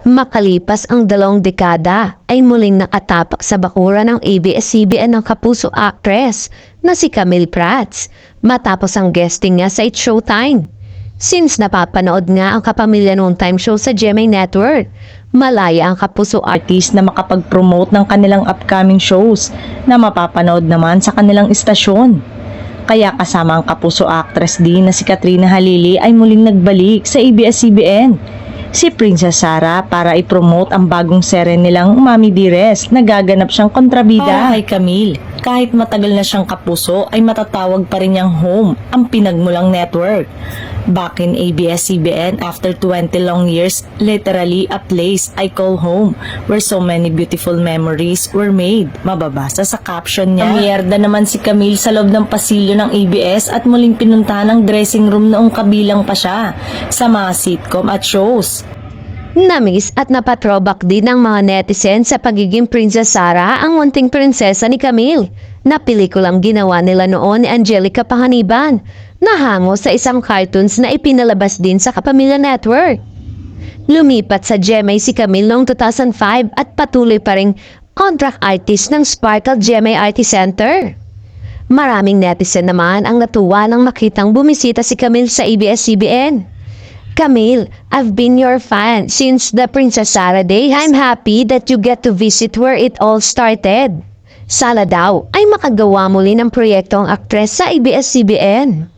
Makalipas ang 2 dekada ay muling nakatapak sa bakuran ng ABS-CBN ng kapuso actress na si Camille Prats matapos ang guesting niya sa It's Showtime. Since napapanood nga ang Kapamilya Noon Time Show sa GMA Network, malaya ang kapuso artist na makapag-promote ng kanilang upcoming shows na mapapanood naman sa kanilang istasyon. Kaya kasama ang kapuso actress din na si Katrina Halili ay muling nagbalik sa ABS-CBN. Si Princess Sara para i-promote ang bagong serye nilang Mami Dearest na gaganap siyang kontrabida. Kay Camille, kahit matagal na siyang kapuso ay matatawag pa rin niyang home ang pinagmulang network. Back in ABS-CBN, after 20 long years, literally a place I call home where so many beautiful memories were made. Mababasa sa caption niya. Mierda naman si Camille sa loob ng pasilyo ng ABS at muling pinuntahan ang dressing room noong kabilang pa siya sa mga sitcom at shows. Namiss at napatrobak din ng mga netizen sa pagiging Princess Sara ang munting prinsesa ni Camille na pelikulang ginawa nila noon ni Angelica Panganiban na hango sa isang cartoons na ipinalabas din sa Kapamilya Network. Lumipat sa GMA si Camille noong 2005 at patuloy pa ring contract artist ng Sparkle GMA Artist Center. Maraming netizen naman ang natuwa nang makitang bumisita si Camille sa ABS-CBN. Camille, I've been your fan since the Princess Sara day. I'm happy that you get to visit where it all started. Sana daw ay makagawa muli ng proyekto ang aktres sa ABS-CBN.